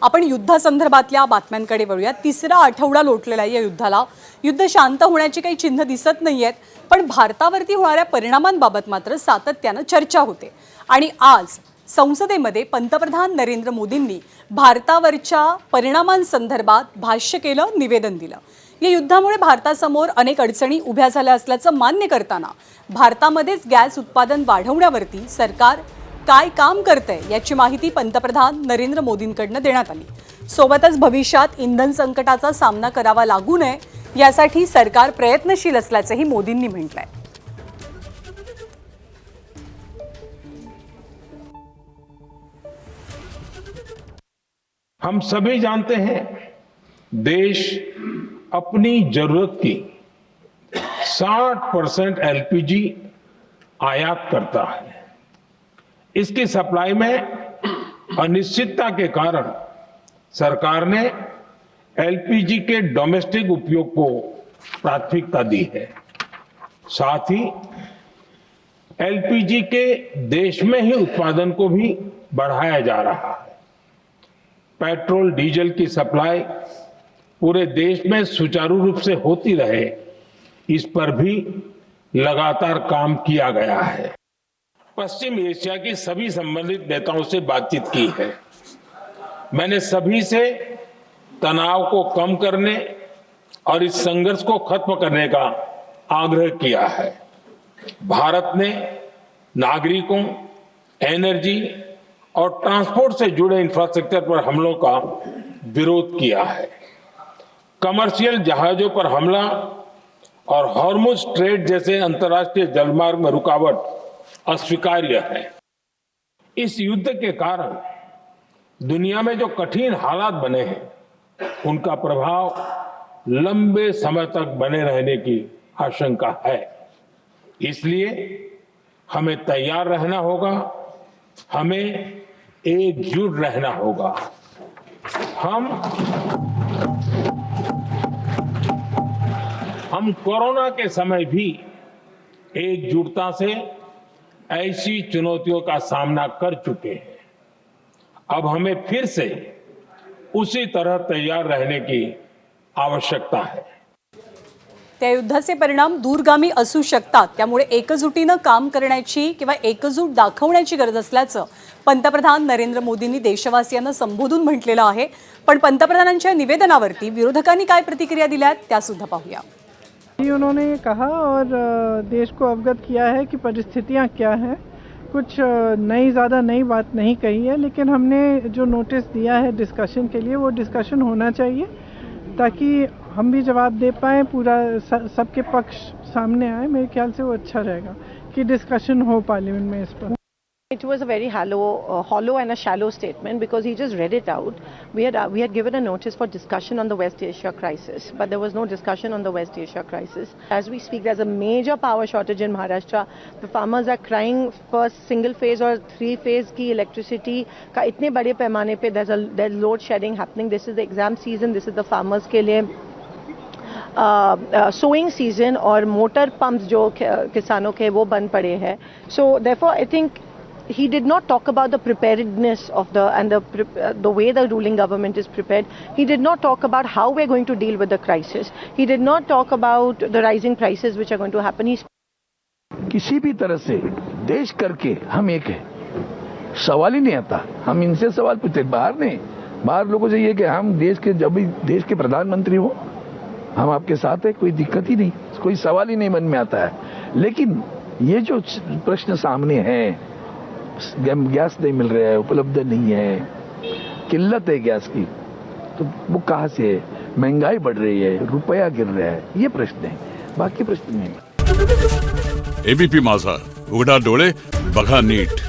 आपण युद्धासंदर्भातल्या बातम्यांकडे वळूया। तिसरा आठवडा लोटलेला आहे या युद्धाला। युद्ध शांत होण्याची काही चिन्ह दिसत नाहीयेत, पण भारतावरती होणाऱ्या परिणामांबाबत मात्र सातत्याने चर्चा होते। आणि आज संसदेमध्ये पंतप्रधान नरेंद्र मोदींनी भारतावरच्या परिणामांसंदर्भात भाष्य केलं, निवेदन दिलं। या युद्धामुळे भारतासमोर अनेक अडचणी उभ्या झाल्या असल्याचं मान्य करताना भारतामध्येच गॅस उत्पादन वाढवण्यावरती सरकार काय काम करतंय याची माहिती पंतप्रधान नरेंद्र मोदींकडून देण्यात आली। सोबतच भविष्यात इंधन संकटाचा सामना करावा लागू नये यासाठी सरकार प्रयत्नशील असल्याचंही मोदींनी म्हटलंय। हम सभी जानते हैं, देश अपनी जरूरत की 60% एलपीजी आयात करता है। इसकी सप्लाई में अनिश्चितता के कारण सरकार ने एलपीजी के डोमेस्टिक उपयोग को प्राथमिकता दी है। साथ ही एलपीजी के देश में ही उत्पादन को भी बढ़ाया जा रहा है। पेट्रोल डीजल की सप्लाई पूरे देश में सुचारू रूप से होती रहे, इस पर भी लगातार काम किया गया है। पश्चिम एशिया की सभी संबंधित नेताओं से बातचीत की है। मैंने सभी से तनाव को कम करने और इस संघर्ष को खत्म करने का आग्रह किया है। भारत ने नागरिकों, एनर्जी और ट्रांसपोर्ट से जुड़े इंफ्रास्ट्रक्चर पर हमलों का विरोध किया है। कमर्शियल जहाजों पर हमला और हॉर्मुज स्ट्रेट जैसे अंतर्राष्ट्रीय जलमार्ग में रुकावट अस्वीकार्य है। इस युद्ध के कारण दुनिया में जो कठिन हालात बने हैं, उनका प्रभाव लंबे समय तक बने रहने की आशंका है। इसलिए हमें तैयार रहना होगा, हमें एकजुट रहना होगा। हम कोरोना के समय भी एकजुटता से ऐसी चुनौतियों का सामना कर चुके हैं। अब हमें फिर से उसी तरह तैयार रहने की आवश्यकता है। त्या युद्धाचे परिणाम दूरगामी असू शकतात, त्यामुळे एकजुटीनं काम करण्याची किंवा एकजूट दाखवण्याची गरज असल्याचं पंतप्रधान नरेंद्र मोदींनी देशवासियांना संबोधून म्हटलेलं आहे। पण पंतप्रधानांच्या निवेदनावरती विरोधकांनी काय प्रतिक्रिया दिल्यात त्या सुद्धा पाहूया। उन्होंने कहा और देश को अवगत किया है कि परिस्थितियां क्या हैं। कुछ ज़्यादा नई बात नहीं कही है, लेकिन हमने जो नोटिस दिया है डिस्कशन के लिए, वो डिस्कशन होना चाहिए ताकि हम भी जवाब दे पाएँ, पूरा सबके पक्ष सामने आए। मेरे ख्याल से वो अच्छा रहेगा कि डिस्कशन हो पार्लियामेंट में इस पर। It was a very hollow and a shallow statement because he just read it out. We had given a notice for discussion on the West Asia crisis, but there was no discussion on the West Asia crisis. As we speak, there's a major power shortage in Maharashtra. The farmers are crying for single phase or three phase की electricity का इतने बड़े पैमाने पे there's load shedding happening. This is the exam season. This is the farmers के लिए sowing season और motor pumps जो किसानों के वो बंद पड़े हैं. So therefore, I think he did not talk about the preparedness of the way the ruling government is prepared. He did not talk about how we're going to deal with the crisis. He did not talk about the rising prices which are going to happen. किसी भी तरह से देश करके हम एक है, सवाल ही नहीं आता। हम इनसे सवाल पूछते, बाहर लोगों से ये कि हम देश के, जब भी देश के प्रधानमंत्री हो, हम आपके साथ है, कोई दिक्कत ही नहीं, कोई सवाल ही नहीं मन में आता है। लेकिन ये जो प्रश्न सामने है, गैस नहीं मिल रहा है, उपलब्ध नहीं है, किल्लत है गैस की, तो वो कहाँ से है? महंगाई बढ़ रही है, रुपया गिर रहा है, ये प्रश्न है, बाकी प्रश्न नहीं। एबीपी माझा, उघडा डोळे बघा नीट।